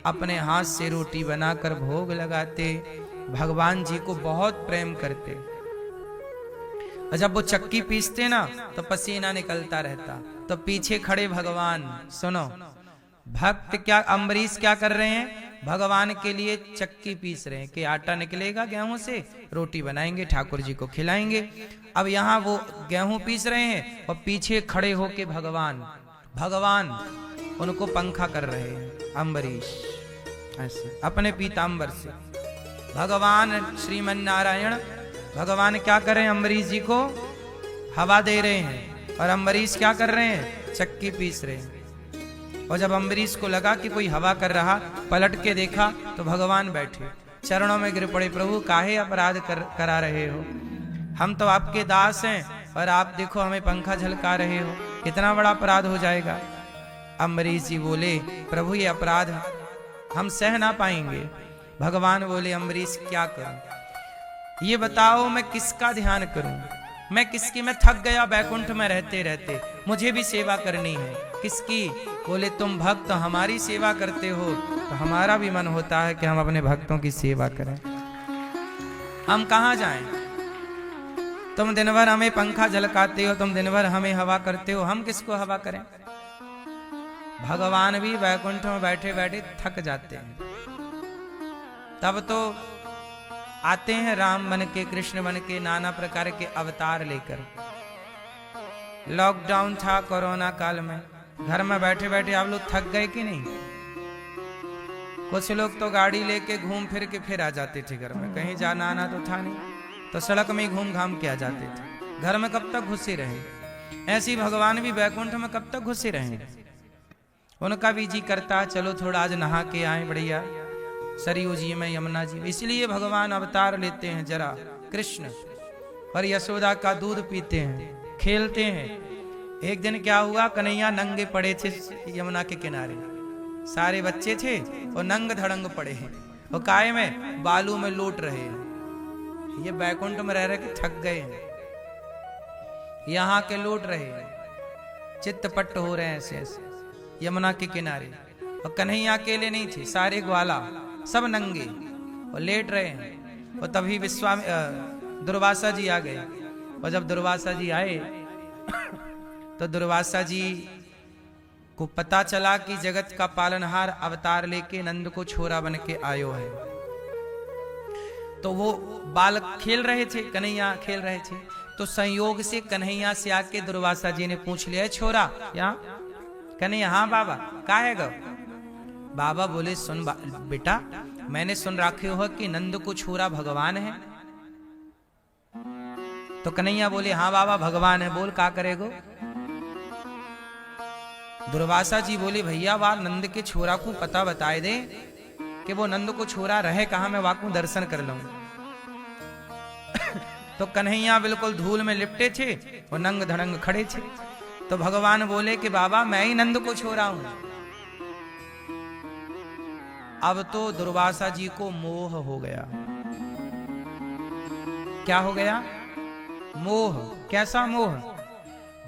अपने हाथ से रोटी बनाकर भोग लगाते, भगवान जी को बहुत प्रेम करते। और जब वो चक्की पीसते ना तो पसीना निकलता रहता, तो पीछे खड़े भगवान, सुनो भक्त क्या, अम्बरीश क्या कर रहे हैं, भगवान के लिए चक्की पीस रहे हैं कि आटा निकलेगा गेहूं से, रोटी बनाएंगे, ठाकुर जी को खिलाएंगे। अब यहाँ वो गेहूं पीस रहे हैं और पीछे खड़े होके भगवान उनको पंखा कर रहे हैं। अम्बरीश ऐसे अपने पीताम्बर से भगवान श्रीमन नारायण, भगवान क्या कर रहे हैं, अम्बरीश जी को हवा दे रहे हैं, और अम्बरीश क्या कर रहे हैं, चक्की पीस रहे हैं। और जब अम्बरीश को लगा कि कोई हवा कर रहा, पलट के देखा तो भगवान बैठे, चरणों में गिर पड़े, प्रभु काहे अपराध करा रहे हो, हम तो आपके दास हैं और आप देखो हमें पंखा झलका रहे हो, कितना बड़ा अपराध हो जाएगा। अम्बरीश जी बोले, प्रभु ये अपराध हम सह ना पाएंगे। भगवान बोले, अम्बरीश क्या करूं, ये बताओ मैं किसका ध्यान करूं, मैं किसकी, मैं थक गया बैकुंठ में रहते रहते, मुझे भी सेवा करनी है, किसकी। बोले, तुम भक्त हमारी सेवा करते हो तो हमारा भी मन होता है कि हम अपने भक्तों की सेवा करें। हम कहाँ जाएं, तुम दिन भर हमें पंखा झलकाते हो, तुम दिन भर हमें हवा करते हो, हम किसको हवा करें। भगवान भी बैकुंठ में बैठे बैठे थक जाते हैं, तब तो आते हैं राम बन के, कृष्ण बन के, नाना प्रकार के अवतार लेकर। लॉकडाउन था कोरोना काल में, घर में बैठे बैठे आप लोग थक गए कि नहीं। कुछ लोग तो गाड़ी लेके घूम फिर के फिर आ जाते थे घर में, कहीं जाना आना तो था नहीं, तो सड़क में ही घूम घाम के आ जाते थे, घर में कब तक घुसे रहे। ऐसे ही भगवान भी बैकुंठ में कब तक घुसे रहे, उनका भी जी करता चलो थोड़ा आज नहा के आए बढ़िया सरयू जी में, यमुना जी में। इसलिए भगवान अवतार लेते हैं जरा, कृष्ण और यशोदा का दूध पीते हैं, खेलते हैं। एक दिन क्या हुआ, कन्हैया नंगे पड़े थे यमुना के किनारे, सारे बच्चे थे और नंग धड़ंग पड़े हैं, और काय में बालू में लौट रहे हैं। ये बैकुंठ में रह रहे के थक गए हैं, यहाँ के लौट रहे हैं, चित्तपट्ट हो रहे हैं ऐसे ऐसे यमुना के किनारे। और कन्हैया अकेले नहीं थे, सारे ग्वाला सब नंगे और लेट रहे हैं। और तभी दुर्वासा जी आ गए, और जब दुर्वासा जी आए तो दुर्वासा जी को पता चला कि जगत का पालनहार अवतार लेके नंद को छोरा बन के आयो है। तो वो बालक खेल रहे थे, कन्हैया खेल रहे थे, तो संयोग से कन्हैया से आके दुर्वासा जी ने पूछ लिया, छोरा यहाँ। कन्हैया, हाँ बाबा, का है गो। बाबा बोले, सुन बेटा, मैंने सुन रखे हो कि नंद को छोरा भगवान है। तो कन्हैया बोले, हाँ बाबा भगवान है, बोल का करेगो। दुर्वासा जी बोले, भैया वाह नंद के छोरा को पता बताए दे कि वो नंद को छोरा रहे कहां, मैं वाकू दर्शन कर लूं। तो कन्हैया बिल्कुल धूल में लिपटे थे और नंग धड़ंग खड़े थे। तो भगवान बोले कि बाबा मैं ही नंद को छोरा हूं। अब तो दुर्वासा जी को मोह हो गया। क्या हो गया, मोह। कैसा मोह,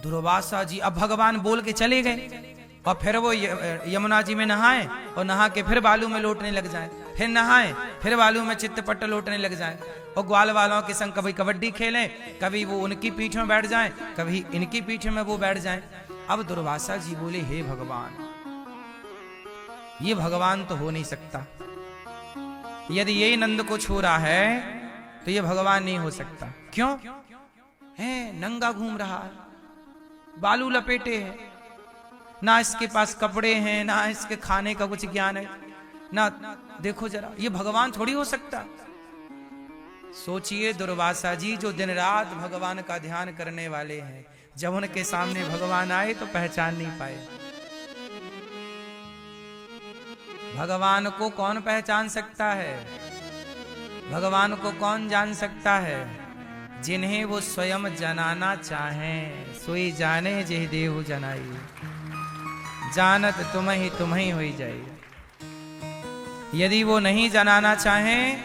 दुर्वासा जी अब भगवान बोल के चले गए, और फिर वो यमुना जी में नहाए, और नहा के फिर बालू में लौटने लग जाए, फिर नहाए, फिर बालू में चित्तपट्ट लौटने लग जाए, और ग्वाल वालों के संग कभी कबड्डी खेलें, कभी वो उनकी पीठ में बैठ जाएं, कभी इनकी पीठ में वो बैठ जाएं। अब दुर्वासा जी बोले, हे भगवान, ये भगवान तो हो नहीं सकता, यदि यही नंद को छोड़ा है तो ये भगवान नहीं हो सकता। क्यों है, नंगा घूम रहा है, बालू लपेटे है, ना इसके पास कपड़े हैं, ना इसके खाने का कुछ ज्ञान है, ना देखो जरा, ये भगवान थोड़ी हो सकता। सोचिए दुर्वासा जी जो दिन रात भगवान का ध्यान करने वाले हैं, जब उनके सामने भगवान आए तो पहचान नहीं पाए। भगवान को कौन पहचान सकता है, भगवान को कौन जान सकता है, जिन्हें वो स्वयं जनाना चाहें, सोई जाने जेहि देहु जनाई, जानत तुम्हें होई जाए। यदि वो नहीं जनाना चाहें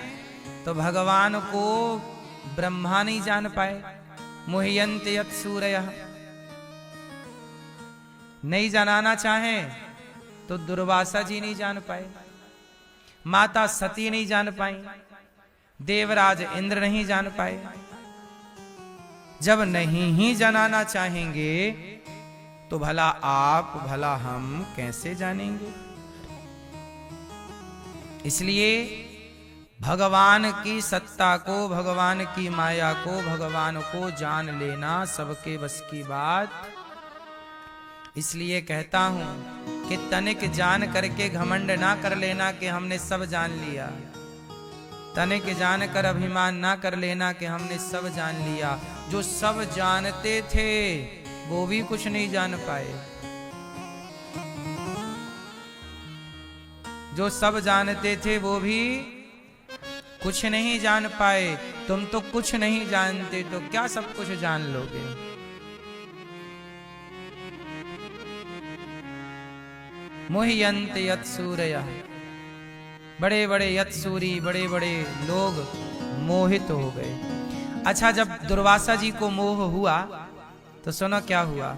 तो भगवान को ब्रह्मा नहीं जान पाए, मुह्यन्त यत् सूरयः। नहीं जनाना चाहें तो दुर्वासा जी नहीं जान पाए, माता सती नहीं जान पाई, देवराज इंद्र नहीं जान पाए। जब नहीं ही जनाना चाहेंगे तो भला आप भला हम कैसे जानेंगे? इसलिए भगवान की सत्ता को, भगवान की माया को, भगवान को जान लेना सबके बस की बात। इसलिए कहता हूं कि तनिक जान करके घमंड ना कर लेना कि हमने सब जान लिया। तनिक जान कर अभिमान ना कर लेना कि हमने सब जान लिया। जो सब जानते थे वो भी कुछ नहीं जान पाए। जो सब जानते थे वो भी कुछ नहीं जान पाए। तुम तो कुछ नहीं जानते तो क्या सब कुछ जान लोगे? मोह्यन्त यत् सूरयः, बड़े बड़े यत्सूरी, बड़े बड़े लोग मोहित हो गए। अच्छा, जब दुर्वासा जी को मोह हुआ तो सुनो क्या हुआ।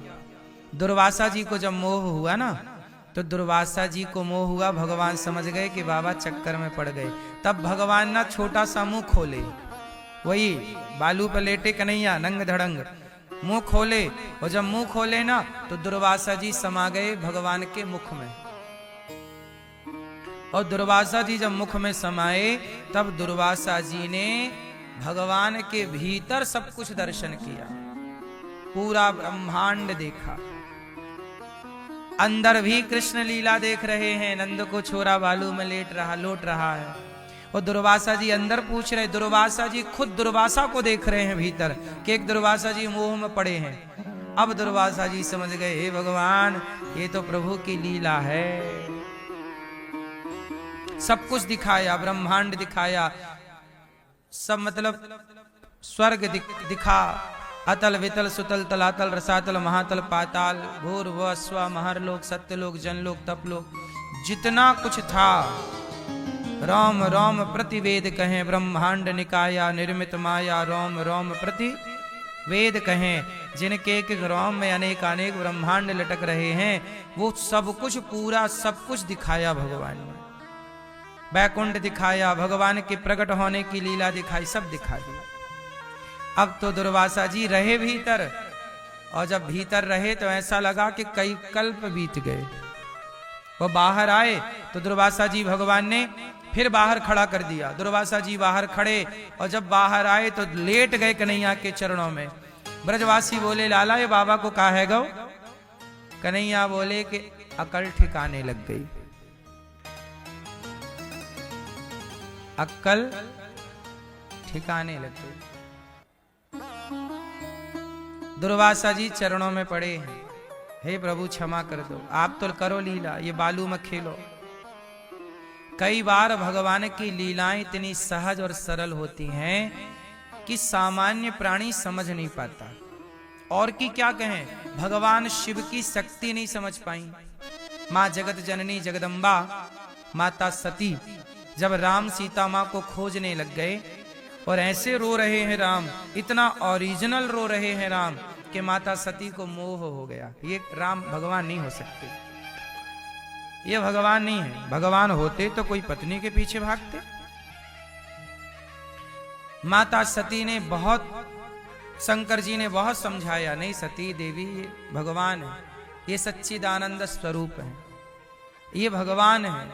दुर्वासा जी को जब मोह हुआ ना, तो दुर्वासा जी को मोह हुआ, भगवान समझ गए कि बाबा चक्कर में पड़ गए। तब भगवान ना छोटा सा मुंह खोले, वही बालू पर लेटे कन्हैया नंग धड़ंग मुंह खोले, और जब मुंह खोले ना तो दुर्वासा जी समा गए भगवान के मुख में। और दुर्वासा जी जब मुख में समाए तब दुर्वासा जी ने भगवान के भीतर सब कुछ दर्शन किया, पूरा ब्रह्मांड देखा। अंदर भी कृष्ण लीला देख रहे हैं, नंद को छोरा बालू में लौट रहा है। और दुर्वासा जी अंदर पूछ रहे, दुर्वासा जी खुद दुर्वासा को देख रहे हैं भीतर कि एक दुर्वासा जी मोह में पड़े हैं। अब दुर्वासा जी समझ गए, हे भगवान ये तो प्रभु की लीला है। सब कुछ दिखाया, ब्रह्मांड दिखाया, सब मतलब स्वर्ग दिखा, अतल वितल सुतल तलातल रसातल महातल पाताल भूर व स्व महरलोक सत्यलोक जनलोक तपलोक, जितना कुछ था रोम रोम प्रतिवेद कहें। ब्रह्मांड निकाया निर्मित माया रोम रोम प्रति वेद कहें। जिनके एक रोम में अनेक अनेक ब्रह्मांड लटक रहे हैं, वो सब कुछ पूरा सब कुछ दिखाया भगवान ने। बैकुंठ दिखाया, भगवान के प्रकट होने की लीला दिखाई, सब दिखा दिया। अब तो दुर्वासा जी रहे भीतर, और जब भीतर रहे तो ऐसा लगा कि कई कल्प बीत गए। वो बाहर आए तो दुर्वासा जी भगवान ने फिर बाहर खड़ा कर दिया। दुर्वासा जी बाहर खड़े, और जब बाहर आए तो लेट गए कन्हैया के चरणों में। ब्रजवासी बोले, लाला ये बाबा को कहा है गौ? कन्हैया बोले कि अकल ठिकाने लग गई। अक्कल ठिकाने लग गई। दुर्वासा जी चरणों में पड़े हैं, हे प्रभु क्षमा कर दो, आप तो करो लीला, ये बालू में खेलो। कई बार भगवान की लीलाएं इतनी सहज और सरल होती हैं कि सामान्य प्राणी समझ नहीं पाता। और की क्या कहें, भगवान शिव की शक्ति नहीं समझ पाई। मां जगत जननी जगदम्बा माता सती जब राम सीता मां को खोजने लग गए, और ऐसे रो रहे हैं राम, इतना ओरिजिनल रो रहे हैं राम कि माता सती को मोह हो गया। ये राम भगवान नहीं हो सकते, ये भगवान नहीं है। भगवान होते तो कोई पत्नी के पीछे भागते। माता सती ने बहुत, शंकर जी ने बहुत समझाया, नहीं सती देवी ये भगवान है, ये सच्चिदानंद स्वरूप है, ये भगवान है।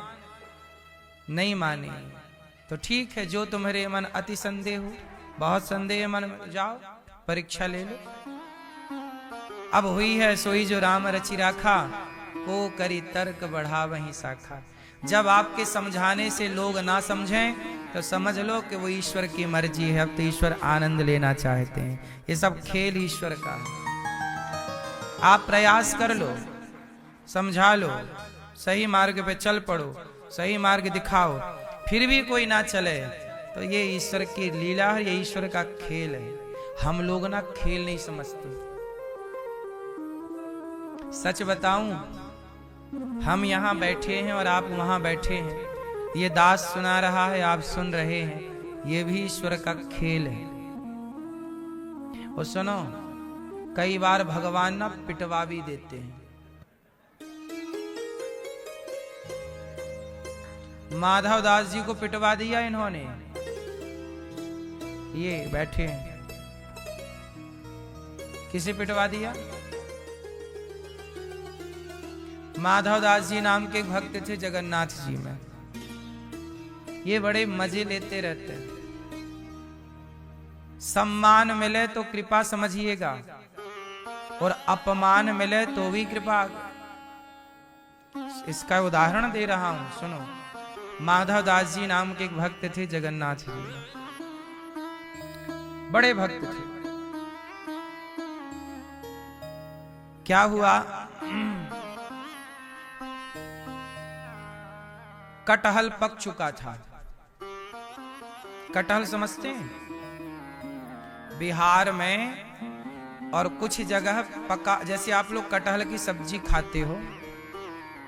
नहीं माने तो ठीक है, जो तुम्हारे मन अति संदेह हो, बहुत संदेह मन में, जाओ परीक्षा ले लो। अब हुई है सोई जो राम रचि राखा, को करी तर्क बढ़ा वहीं शाखा। जब आपके समझाने से लोग ना समझें तो समझ लो कि वो ईश्वर की मर्जी है। अब तो ईश्वर आनंद लेना चाहते हैं, ये सब खेल ईश्वर का है। आप प्रयास कर लो, समझा लो, सही मार्ग पे चल पड़ो, सही मार्ग दिखाओ, फिर भी कोई ना चले तो ये ईश्वर की लीला है, ये ईश्वर का खेल है। हम लोग ना खेल नहीं समझते। सच बताऊं, हम यहां बैठे हैं और आप वहां बैठे हैं, ये दास सुना रहा है, आप सुन रहे हैं, ये भी ईश्वर का खेल है। और सुनो, कई बार भगवान ना पिटवा भी देते हैं। माधव दास जी को पिटवा दिया इन्होंने। ये बैठे हैं, किसे पिटवा दिया? माधव दास जी नाम के एक भक्त थे जगन्नाथ जी में। ये बड़े मजे लेते रहते हैं। सम्मान मिले तो कृपा समझिएगा, और अपमान मिले तो भी कृपा। इसका उदाहरण दे रहा हूं, सुनो। माधव दास जी नाम के एक भक्त थे जगन्नाथ जी, बड़े भक्त थे। क्या हुआ? कटहल पक चुका था। कटहल समझते हैं? बिहार में और कुछ जगह पका, जैसे आप लोग कटहल की सब्जी खाते हो,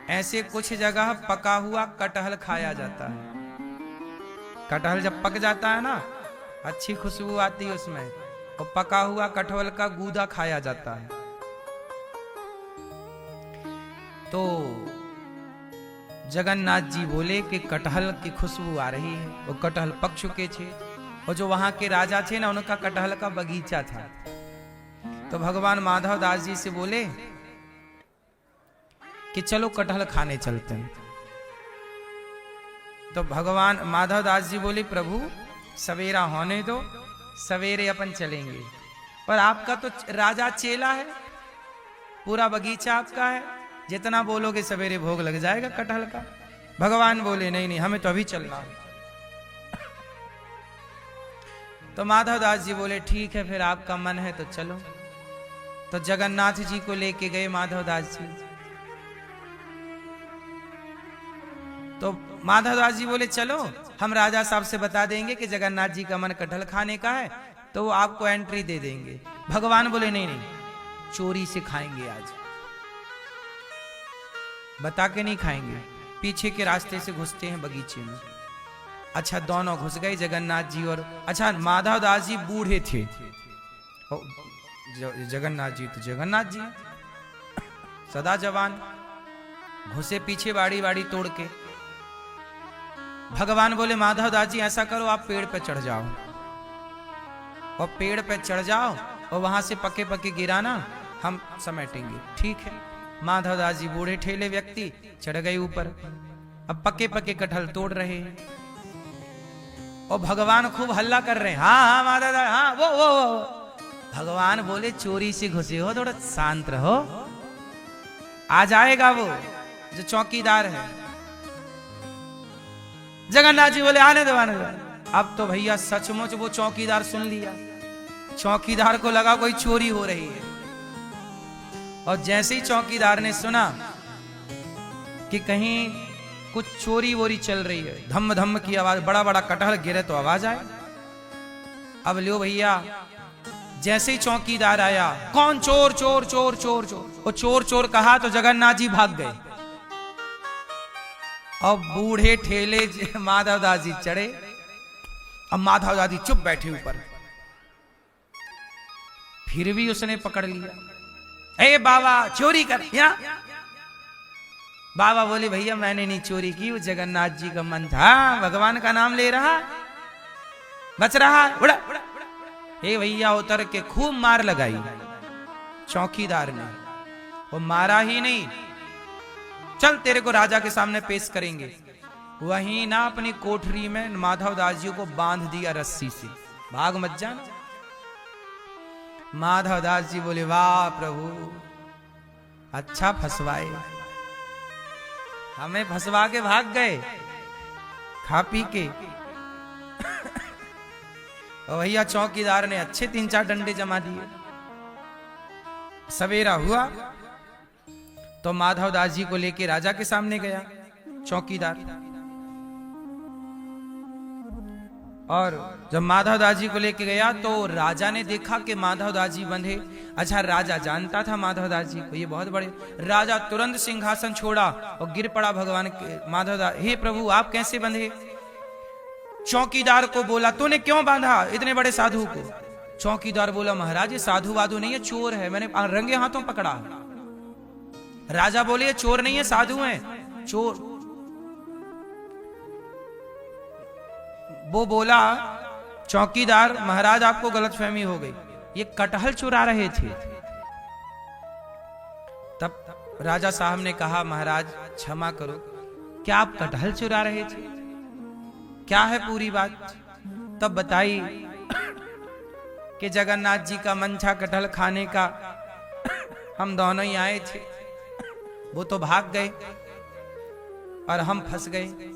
ऐसे कुछ जगह पका हुआ कटहल खाया जाता है। कटहल जब पक जाता है ना, अच्छी खुशबू आती है उसमें, और पका हुआ कटहल का गूदा खाया जाता है। तो जगन्नाथ जी बोले कि कटहल की खुशबू आ रही है। वो कटहल पक चुके थे, और जो वहां के राजा थे ना, उनका कटहल का बगीचा था। तो भगवान माधव दास जी से बोले कि चलो कटहल खाने चलते हैं। तो भगवान माधव दास जी बोले, प्रभु सवेरा होने दो, सवेरे अपन चलेंगे। पर आपका तो राजा चेला है, पूरा बगीचा आपका है, जितना बोलोगे सवेरे भोग लग जाएगा कटहल का। भगवान बोले नहीं नहीं, हमें तो अभी चलना है। तो माधव दास जी बोले ठीक है, फिर आपका मन है तो चलो। तो जगन्नाथ जी को लेके गए माधव दास जी। तो माधव दास जी बोले चलो, हम राजा साहब से बता देंगे कि जगन्नाथ जी का मन कटहल खाने का है, तो वो आपको एंट्री दे देंगे। भगवान बोले नहीं नहीं, चोरी से खाएंगे आज, बता के नहीं खाएंगे। पीछे के रास्ते से घुसते हैं बगीचे में। अच्छा, दोनों घुस गए, जगन्नाथ जी और अच्छा माधव दास जी बूढ़े थे, जगन्नाथ जी तो जगन्नाथ जी सदा जवान। घुसे पीछे बाड़ी बाड़ी तोड़ के। भगवान बोले माधव दास जी ऐसा करो, आप पेड़ पे चढ़ जाओ, और पेड़ पे चढ़ जाओ और वहां से पके पके गिराना, हम समेटेंगे। ठीक है। माधव दास जी बूढ़े ठेले व्यक्ति चढ़ गए ऊपर। अब पके पके कटहल तोड़ रहे हैं, और भगवान खूब हल्ला कर रहे हैं। हाँ हाँ माधव दास, हाँ वो। भगवान बोले चोरी से घुसे हो, थोड़ा शांत रहो, आ जाएगा वो जो चौकीदार है। जगन्नाथ जी बोले आने दो आने दो। अब तो भैया सचमुच वो चौकीदार सुन लिया। चौकीदार को लगा कोई चोरी हो रही है, और जैसे ही चौकीदार ने सुना कि कहीं कुछ चोरी वोरी चल रही है, धम्म धम्म की आवाज, बड़ा बड़ा कटहल गिरे तो आवाज आए। अब लो भैया, जैसे ही चौकीदार आया, कौन चोर चोर चोर चोर चोर, वो चोर चोर कहा तो जगन्नाथ जी भाग गए। अब बूढ़े ठेले माधव दास जी चढ़े। अब माधव दास जी चुप बैठे ऊपर। फिर भी उसने पकड़ लिया। ए बाबा चोरी कर यहाँ। बाबा बोले भैया मैंने नहीं चोरी की, वो जगन्नाथ जी का मन था, भगवान का नाम ले रहा, बच रहा। उड़ा हे भैया उतर के खूब मार लगाई चौकीदार ने। वो मारा ही नहीं, चल तेरे को राजा के सामने पेश करेंगे। वहीं ना अपनी कोठरी में माधव दास जी को बांध दिया रस्सी से, भाग मत जाना। माधव दास जी बोले वाह प्रभु, अच्छा फंसवाए, हमें फंसवा के भाग गए खा पी के। और भैया चौकीदार ने अच्छे 3-4 डंडे जमा दिए। सवेरा हुआ तो माधव दास जी को लेके राजा के सामने गया चौकीदार। और जब माधव दास जी को लेके गया तो राजा ने देखा कि माधव दास जी बंधे। अच्छा, राजा जानता था माधव दास जी को, ये बहुत बड़े। राजा तुरंत सिंहासन छोड़ा और गिर पड़ा भगवान के। माधव दास, हे प्रभु आप कैसे बंधे? चौकीदार को बोला तूने क्यों बांधा इतने बड़े साधु को? चौकीदार बोला महाराज ये साधु वाधु नहीं है, चोर है, मैंने रंगे हाथों पकड़ा। राजा बोले ये चोर नहीं है, साधु है। चोर वो बोला, चौकीदार महाराज आपको गलतफहमी हो गई, ये कटहल चुरा रहे थे। तब राजा साहब ने कहा, महाराज क्षमा करो, क्या आप कटहल चुरा रहे थे? क्या है पूरी बात? तब बताई कि जगन्नाथ जी का मन था कटहल खाने का, हम दोनों ही आए थे, वो तो भाग गए और हम फंस गए।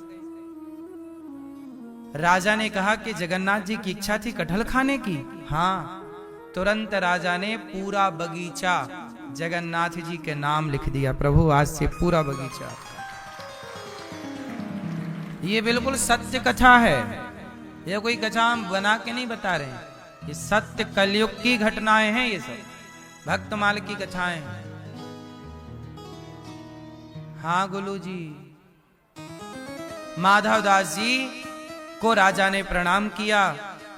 राजा ने कहा कि जगन्नाथ जी की इच्छा थी कटहल खाने की। हाँ, तुरंत राजा ने पूरा बगीचा जगन्नाथ जी के नाम लिख दिया। प्रभु आज से पूरा बगीचा। ये बिल्कुल सत्य कथा है, ये कोई कथा हम बना के नहीं बता रहे हैं, ये सत्य कलयुग की घटनाएं हैं, ये सब भक्तमाल की कथाएं हैं। हाँ गुरु जी, माधवदास जी को राजा ने प्रणाम किया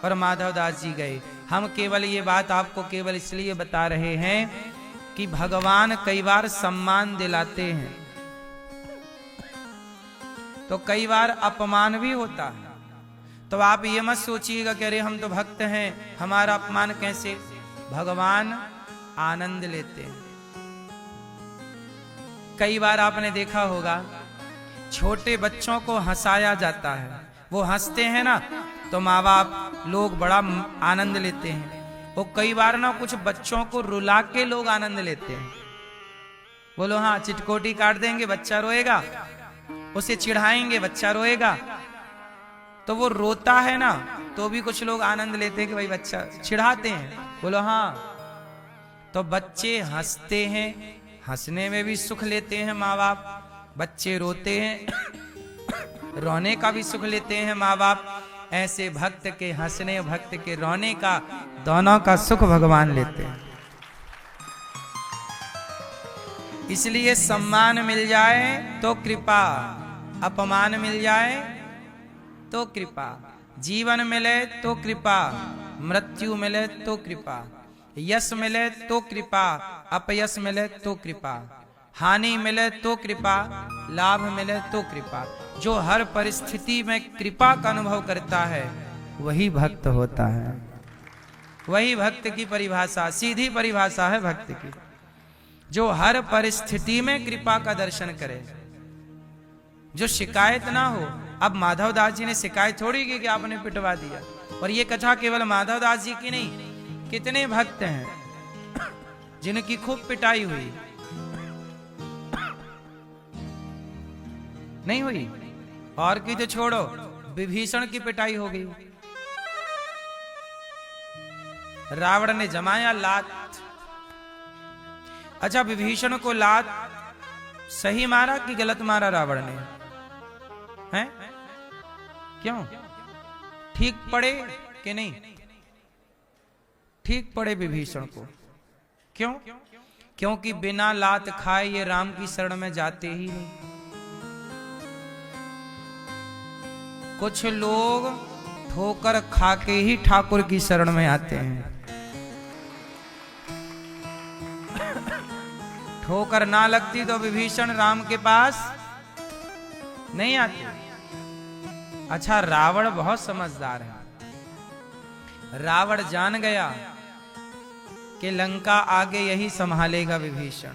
और माधवदास जी गए। हम केवल ये बात आपको केवल इसलिए बता रहे हैं कि भगवान कई बार सम्मान दिलाते हैं तो कई बार अपमान भी होता है। तो आप ये मत सोचिएगा कि अरे हम तो भक्त हैं, हमारा अपमान कैसे। भगवान आनंद लेते हैं। कई बार आपने देखा होगा छोटे बच्चों को हंसाया जाता है, वो हंसते हैं ना तो माँ बाप लोग बड़ा आनंद लेते हैं। वो कई बार ना कुछ बच्चों को रुला के लोग आनंद लेते हैं। बोलो हाँ, चिटकोटी काट देंगे बच्चा रोएगा, उसे चिढ़ाएंगे बच्चा रोएगा, तो वो रोता है ना तो भी कुछ लोग आनंद लेते हैं कि भाई बच्चा, चिढ़ाते हैं। बोलो हाँ, तो बच्चे हंसते हैं, हंसने में भी सुख लेते हैं माँ बाप, बच्चे रोते हैं रोने का भी सुख लेते हैं माँ बाप। ऐसे भक्त के हंसने, भक्त के रोने का, दोनों का सुख भगवान लेते हैं। इसलिए सम्मान मिल जाए तो कृपा, अपमान मिल जाए तो कृपा, जीवन मिले तो कृपा, मृत्यु मिले तो कृपा, यश मिले तो कृपा, अपयश मिले तो कृपा, हानि मिले तो कृपा, लाभ मिले तो कृपा। जो हर परिस्थिति में कृपा का अनुभव करता है वही भक्त होता है। वही भक्त की परिभाषा, सीधी परिभाषा है भक्त की, जो हर परिस्थिति में कृपा का दर्शन करे, जो शिकायत ना हो। अब माधवदास जी ने शिकायत थोड़ी की कि आपने पिटवा दिया। और ये कथा केवल माधवदास जी की नहीं, कितने भक्त हैं जिनकी खूब पिटाई हुई, नहीं हुई? और की तो छोड़ो, विभीषण की पिटाई हो गई। रावण ने जमाया लात। अच्छा, विभीषण को लात सही मारा कि गलत मारा रावण ने? हैं? क्यों? ठीक पड़े कि नहीं? ठीक पड़े विभीषण को। क्यों? क्योंकि बिना लात खाए ये राम की शरण में जाते ही नहीं। कुछ लोग ठोकर खा के ही ठाकुर की शरण में आते हैं। ठोकर ना लगती तो विभीषण राम के पास नहीं आते। अच्छा, रावण बहुत समझदार है। रावण जान गया कि लंका आगे यही संभालेगा विभीषण,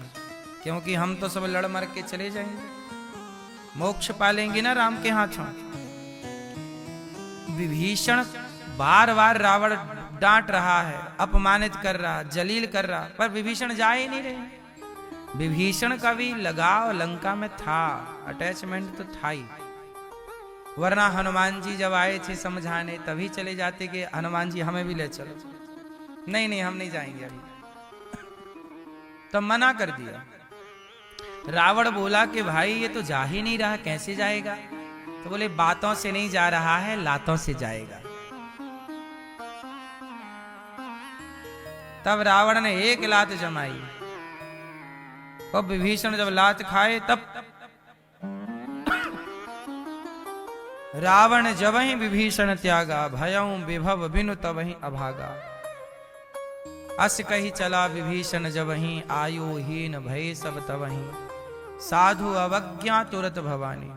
क्योंकि हम तो सब लड़ मर के चले जाएंगे, मोक्ष पालेंगे ना राम के हाथों। विभीषण बार बार रावण डांट रहा है, अपमानित कर रहा, जलील कर रहा, पर विभीषण जा ही नहीं रहे। विभीषण का भी लगाव लंका में था, अटैचमेंट तो था ही। वरना हनुमान जी जब आए थे समझाने तभी चले जाते कि हनुमान जी हमें भी ले चलो। नहीं नहीं, हम नहीं जाएंगे अभी, तो मना कर दिया। रावण बोला कि भाई ये तो जा ही नहीं रहा, कैसे जाएगा? तो बोले बातों से नहीं जा रहा है, लातों से जाएगा। तब रावण ने एक लात जमाई और विभीषण जब लात खाए तब रावण जब ही विभीषण त्यागा, भयं विभव बिनु तब ही अभागा। अस कही चला विभीषण जब ही, आयुहीन भय सब तब ही, साधु अवज्ञा तुरत भवानी।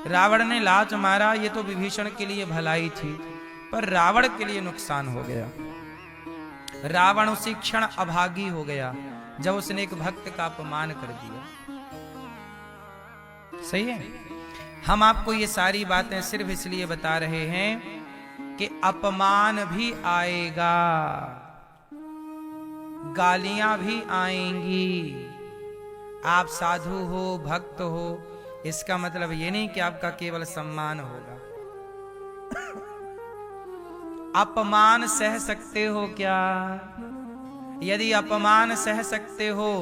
रावण ने लात मारा, ये तो विभीषण के लिए भलाई थी, पर रावण के लिए नुकसान हो गया। रावण उसी क्षण अभागी हो गया जब उसने एक भक्त का अपमान कर दिया। सही है। हम आपको ये सारी बातें सिर्फ इसलिए बता रहे हैं कि अपमान भी आएगा, गालियां भी आएंगी। आप साधु हो, भक्त हो, इसका मतलब ये नहीं कि आपका केवल सम्मान होगा। अपमान सह सकते हो क्या? यदि अपमान सह सकते हो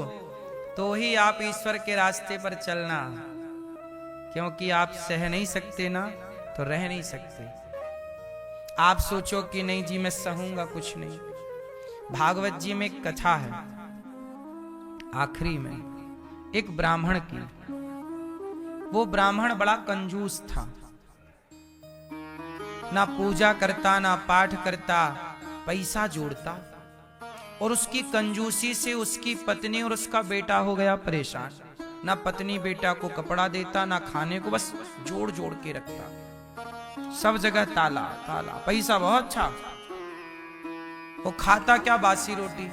तो ही आप ईश्वर के रास्ते पर चलना, क्योंकि आप सह नहीं सकते ना तो रह नहीं सकते। आप सोचो कि नहीं जी मैं सहूंगा कुछ नहीं। भागवत जी में एक कथा है, आखिरी में एक ब्राह्मण की। वो ब्राह्मण बड़ा कंजूस था, ना पूजा करता ना पाठ करता, पैसा जोड़ता, और उसकी कंजूसी से उसकी पत्नी और उसका बेटा हो गया परेशान। ना पत्नी बेटा को कपड़ा देता ना खाने को, बस जोड़ जोड़ के रखता, सब जगह ताला ताला, पैसा बहुत अच्छा। वो खाता क्या? बासी रोटी।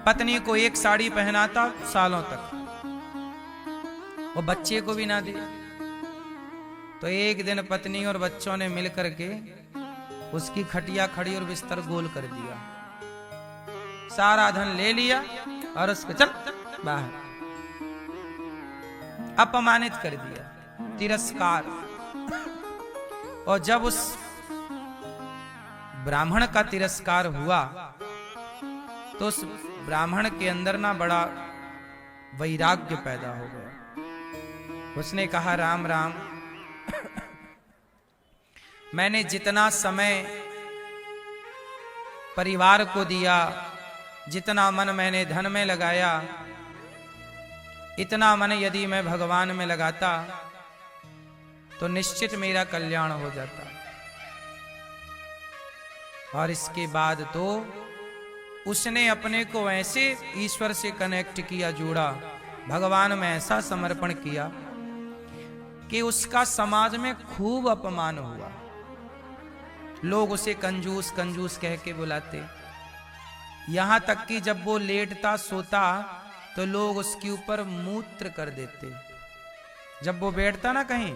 पत्नी को एक साड़ी पहनाता सालों तक, वो बच्चे को भी ना दे। तो एक दिन पत्नी और बच्चों ने मिलकर के उसकी खटिया खड़ी और बिस्तर गोल कर दिया, सारा धन ले लिया और उसको चल बाहर, अपमानित कर दिया, तिरस्कार। और जब उस ब्राह्मण का तिरस्कार हुआ तो उस ब्राह्मण के अंदर ना बड़ा वैराग्य पैदा हो गया। उसने कहा राम राम, मैंने जितना समय परिवार को दिया, जितना मन मैंने धन में लगाया, इतना मन यदि मैं भगवान में लगाता तो निश्चित मेरा कल्याण हो जाता। और इसके बाद तो उसने अपने को ऐसे ईश्वर से कनेक्ट किया, जोड़ा, भगवान में ऐसा समर्पण किया कि उसका समाज में खूब अपमान हुआ। लोग उसे कंजूस कंजूस कह के बुलाते, यहां तक कि जब वो लेटता सोता तो लोग उसके ऊपर मूत्र कर देते। जब वो बैठता ना कहीं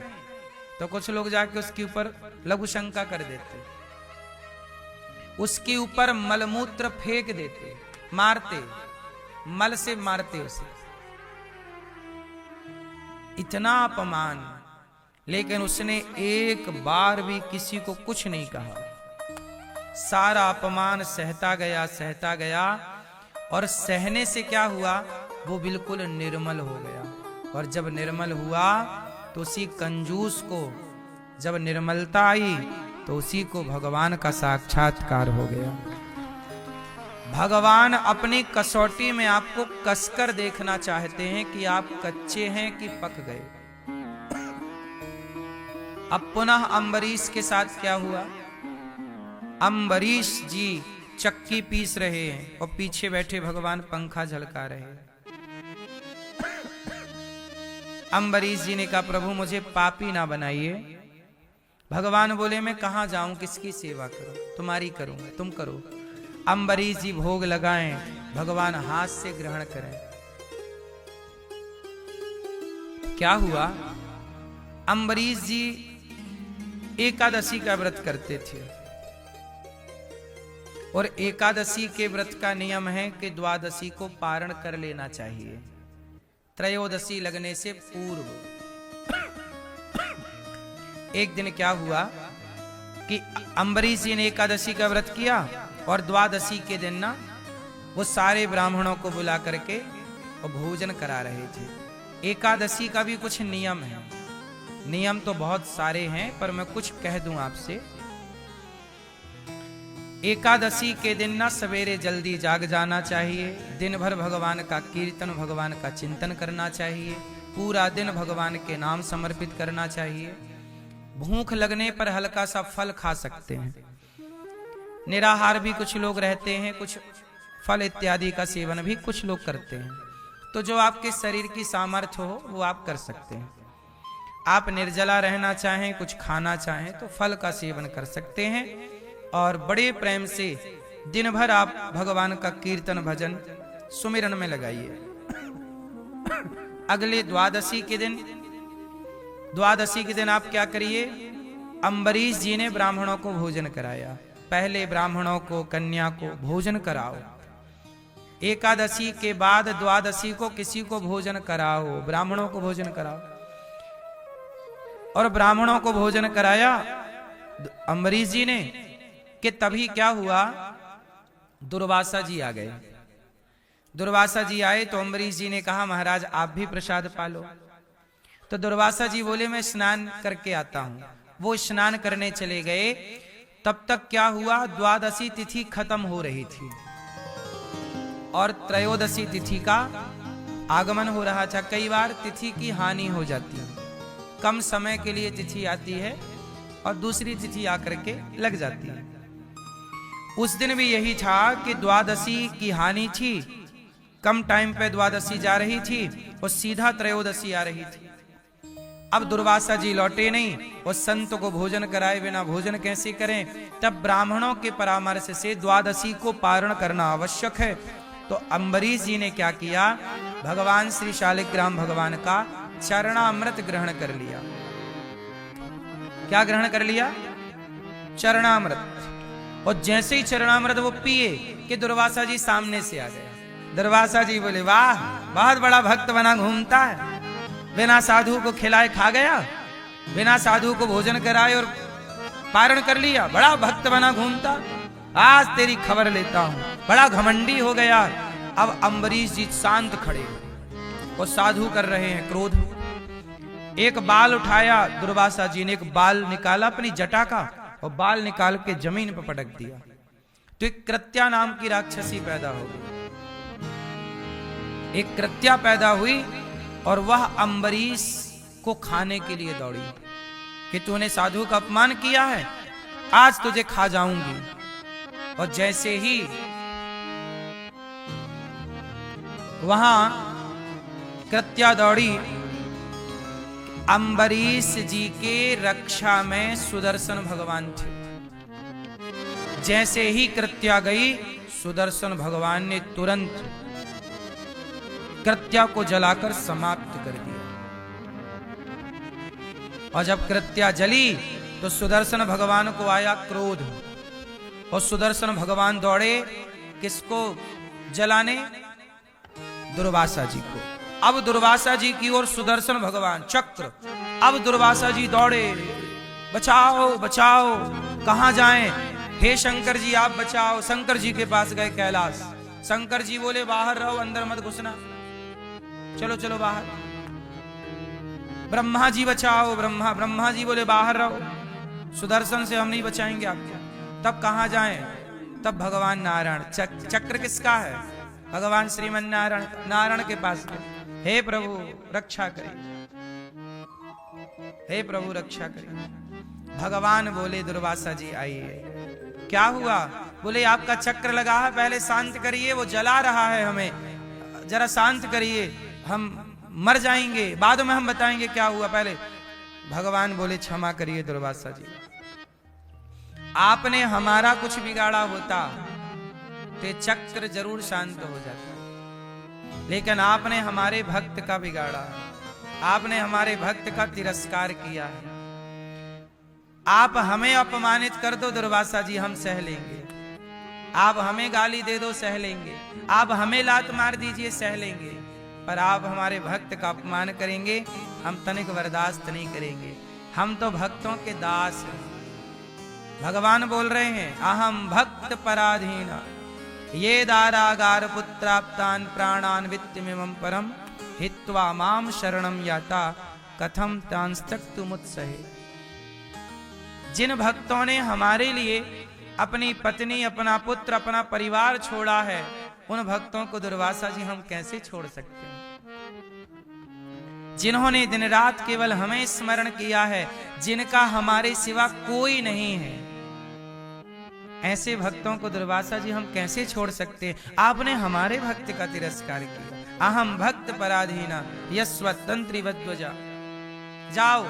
तो कुछ लोग जाके उसके ऊपर लघु शंका कर देते, उसके ऊपर मलमूत्र फेंक देते, मारते, मल से मारते उसे। इतना अपमान, लेकिन उसने एक बार भी किसी को कुछ नहीं कहा। सारा अपमान सहता गया, और सहने से क्या हुआ, वो बिल्कुल निर्मल हो गया। और जब निर्मल हुआ तो उसी कंजूस को जब निर्मलता आई तो उसी को भगवान का साक्षात्कार हो गया। भगवान अपनी कसौटी में आपको कसकर देखना चाहते हैं कि आप कच्चे हैं कि पक गए। अब पुनः अम्बरीश के साथ क्या हुआ? अम्बरीश जी चक्की पीस रहे हैं और पीछे बैठे भगवान पंखा झलका रहे हैं। अम्बरीश जी ने कहा प्रभु मुझे पापी ना बनाइए। भगवान बोले मैं कहां जाऊं, किसकी सेवा करूं? तुम्हारी करूंगा, तुम करो। अम्बरीश जी भोग लगाएं, भगवान हाथ से ग्रहण करें। क्या हुआ? अम्बरीश जी एकादशी का व्रत करते थे, और एकादशी के व्रत का नियम है कि द्वादशी को पारण कर लेना चाहिए, त्रयोदशी लगने से पूर्व। एक दिन क्या हुआ कि अम्बरीश जी ने एकादशी का व्रत किया, और द्वादशी के दिन ना वो सारे ब्राह्मणों को बुला करके और भोजन करा रहे थे। एकादशी का भी कुछ नियम है, नियम तो बहुत सारे हैं पर मैं कुछ कह दूं आपसे। एकादशी के दिन ना सवेरे जल्दी जाग जाना चाहिए, दिन भर भगवान का कीर्तन, भगवान का चिंतन करना चाहिए, पूरा दिन भगवान के नाम समर्पित करना चाहिए। भूख लगने पर हल्का सा फल खा सकते हैं, निराहार भी कुछ लोग रहते हैं, कुछ फल इत्यादि का सेवन भी कुछ लोग करते हैं। तो जो आपके शरीर की सामर्थ्य हो वो आप कर सकते हैं। आप निर्जला रहना चाहें, कुछ खाना चाहें तो फल का सेवन कर सकते हैं और बड़े प्रेम से दिन भर आप भगवान का कीर्तन भजन सुमिरन में लगाइए। अगले द्वादशी के दिन आप क्या करिए, अम्बरीश जी ने ब्राह्मणों को भोजन कराया। पहले ब्राह्मणों को, कन्या को भोजन कराओ। एकादशी के बाद द्वादशी को किसी को भोजन कराओ, ब्राह्मणों को भोजन कराओ। और ब्राह्मणों को भोजन कराया अम्बरीश जी ने कि तभी क्या हुआ, दुर्वासा जी आ गए। दुर्वासा जी आए तो अम्बरीश जी ने कहा महाराज आप भी प्रसाद पालो। तो दुर्वासा जी बोले मैं स्नान करके आता हूं। वो स्नान करने चले गए। तब तक क्या हुआ, द्वादशी तिथि खत्म हो रही थी और त्रयोदशी तिथि का आगमन हो रहा था। कई बार तिथि की हानि हो जाती है, कम समय के लिए तिथि आती है और दूसरी तिथि आकर के लग जाती है। उस दिन भी यही था कि द्वादशी की हानि थी, कम टाइम पे द्वादशी जा रही थी और सीधा त्रयोदशी आ रही थी। अब दुर्वासा जी लौटे नहीं और संत को भोजन कराए बिना भोजन कैसे करें। तब ब्राह्मणों के परामर्श से द्वादशी को पारण करना आवश्यक है। तो अम्बरीश जी ने क्या किया, भगवान श्री शालिग्राम भगवान का चरणामृत ग्रहण कर लिया। क्या ग्रहण कर लिया, चरणामृत। और जैसे ही चरणामृत वो पिए कि दुर्वासा जी सामने से आ गया। दुर्वासा जी बोले वाह, बहुत बड़ा भक्त बना घूमता है, बिना साधु को खिलाए खा गया, बिना साधु को भोजन कराए और पारण कर लिया, बड़ा भक्त बना घूमता, आज तेरी खबर लेता हूं, बड़ा घमंडी हो गया। अब अम्बरीश जी शांत खड़े और साधु कर रहे हैं क्रोध। एक बाल उठाया दुर्वासा जी ने, एक बाल निकाला अपनी जटा का और बाल निकाल के जमीन पर पटक दिया। तो एक कृत्या नाम की राक्षसी पैदा हो गई। एक कृत्या पैदा हुई और वह अम्बरीश को खाने के लिए दौड़ी कि तूने साधु का अपमान किया है, आज तुझे खा जाऊंगी। और जैसे ही वहां कृत्या दौड़ी, अम्बरीश जी के रक्षा में सुदर्शन भगवान थे। जैसे ही कृत्या गई, सुदर्शन भगवान ने तुरंत कृत्या को जलाकर समाप्त कर दिया। और जब कृत्या जली तो सुदर्शन भगवान को आया क्रोध और सुदर्शन भगवान दौड़े किसको जलाने, दुर्वासा जी को। अब दुर्वासा जी की ओर सुदर्शन भगवान चक्र, अब दुर्वासा जी दौड़े, बचाओ बचाओ, कहां जाएं, हे शंकर जी आप बचाओ। शंकर जी के पास गए कैलाश। शंकर जी बोले बाहर रहो, अंदर मत घुसना, चलो चलो बाहर। ब्रह्मा जी बचाओ, ब्रह्मा जी बोले बाहर रहो, सुदर्शन से हम नहीं बचाएंगे आपको। तब कहां जाएं, तब भगवान नारायण, चक्र किसका है, भगवान श्रीमन नारायण, नारायण के पास गए। हे प्रभु रक्षा करें, हे प्रभु रक्षा करें। भगवान बोले दुर्वासा जी आइए। क्या हुआ, बोले आपका चक्र लगा है, पहले शांत करिए, वो जला रहा है हमें, जरा शांत करिए, हम मर जाएंगे, बाद में हम बताएंगे क्या हुआ पहले। भगवान बोले क्षमा करिए दुर्वासा जी, आपने हमारा कुछ बिगाड़ा होता तो चक्र जरूर शांत हो जाता, लेकिन आपने हमारे भक्त का बिगाड़ा, आपने हमारे भक्त का तिरस्कार किया है। आप हमें अपमानित कर दो दुर्वासा जी, हम सह लेंगे। आप हमें गाली दे दो, सह लेंगे। आप हमें लात मार दीजिए, सह लेंगे। पर आप हमारे भक्त का अपमान करेंगे, हम तनिक बर्दाश्त नहीं करेंगे। हम तो भक्तों के दास हैं। भगवान बोल रहे हैं अहम भक्त पराधीन ये दारागार पुत्राप्तान प्राणान वित्तमिमं परम हित्वा माम शरणम याता कथम तांस्तक्तु मुत्सहे। जिन भक्तों ने हमारे लिए अपनी पत्नी, अपना पुत्र, अपना परिवार छोड़ा है, उन भक्तों को दुर्वासा जी हम कैसे छोड़ सकते हैं। जिन्होंने दिन रात केवल हमें स्मरण किया है, जिनका हमारे सिवा कोई नहीं है, ऐसे भक्तों को दुर्वासा जी हम कैसे छोड़ सकते हैं। आपने हमारे भक्त का तिरस्कार किया। अहम भक्त पराधीना यस्वतंत्री वध्वजा। जाओ,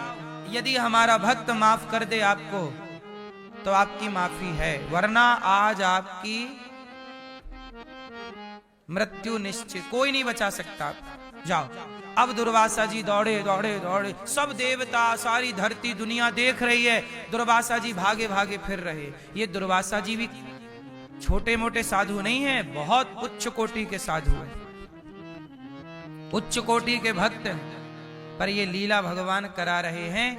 यदि हमारा भक्त माफ कर दे आपको तो आपकी माफी है, वरना आज आपकी मृत्यु निश्चित, कोई नहीं बचा सकता। जाओ। अब दुर्वासा जी दौड़े दौड़े दौड़े, सब देवता सारी धरती दुनिया देख रही है, दुर्वासा जी भागे भागे फिर रहे। ये दुर्वासा जी भी छोटे मोटे साधु नहीं है, बहुत उच्च कोटि के साधु है, उच्च कोटि के भक्त हैं। पर ये लीला भगवान करा रहे हैं,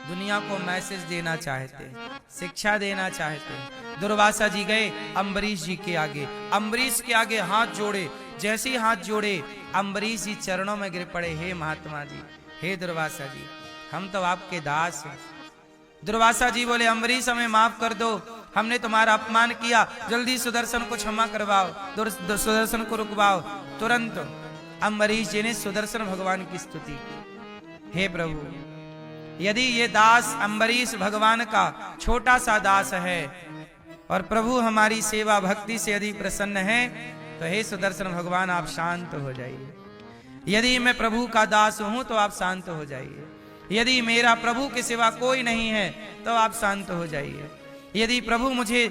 दुनिया को मैसेज देना चाहते हैं, शिक्षा देना चाहते हैं। दुर्वासा जी गए अम्बरीश जी के आगे, अम्बरीश के आगे हाथ जोड़े, जैसे ही हाथ जोड़े अम्बरीश जी चरणों में गिर पड़े, हे महात्मा जी, हे दुर्वासा जी, हम तो आपके दास हैं। दुर्वासा जी बोले, अम्बरीश हमें माफ कर दो, हमने तुम्हारा अपमान किया, जल्दी सुदर्शन को क्षमा करवाओ, सुदर्शन को रुकवाओ। तुरंत अम्बरीश जी ने सुदर्शन भगवान की स्तुति की, हे प्रभु, यदि ये दास अम्बरीश भगवान का छोटा सा दास है और प्रभु हमारी सेवा भक्ति से यदि प्रसन्न है, तो हे सुदर्शन भगवान आप शांत हो जाइए। यदि मैं प्रभु का दास हूं तो आप शांत हो जाइए। यदि मेरा प्रभु के सिवा कोई नहीं है तो आप शांत हो जाइए। यदि प्रभु मुझे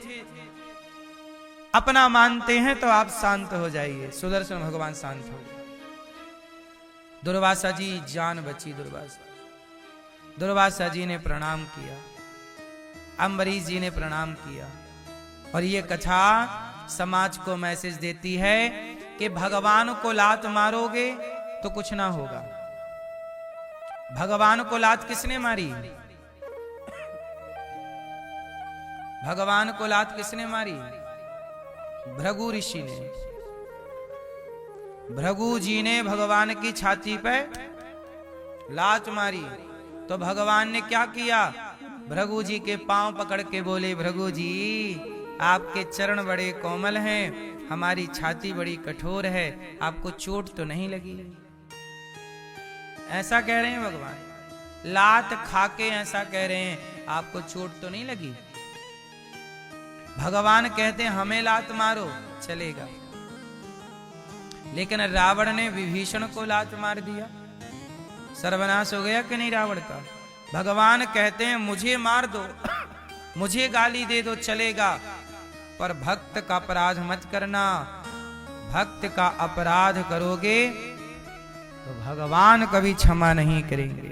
अपना मानते हैं तो आप शांत हो जाइए। सुदर्शन भगवान शांत हो गए। दुर्वासा जी जान बची। दुर्वासा जी ने प्रणाम किया, अम्बरीश जी ने प्रणाम किया। और ये कथा समाज को मैसेज देती है कि भगवान को लात मारोगे तो कुछ ना होगा। भगवान को लात किसने मारी? भगवान को लात किसने मारी? भृगु ऋषि ने। भृगु जी ने भगवान की छाती पे लात मारी तो भगवान ने क्या किया? भृगु जी के पांव पकड़ के बोले, भृगु जी आपके चरण बड़े कोमल हैं, हमारी छाती बड़ी कठोर है, आपको चोट तो नहीं लगी? ऐसा कह रहे हैं भगवान, लात खाके ऐसा कह रहे हैं, आपको चोट तो नहीं लगी? भगवान कहते हैं हमें लात मारो चलेगा, लेकिन रावण ने विभीषण को लात मार दिया, सर्वनाश हो गया कि नहीं रावण का? भगवान कहते हैं मुझे मार दो, मुझे गाली दे दो चलेगा, पर भक्त का अपराध मत करना। भक्त का अपराध करोगे तो भगवान कभी क्षमा नहीं करेंगे।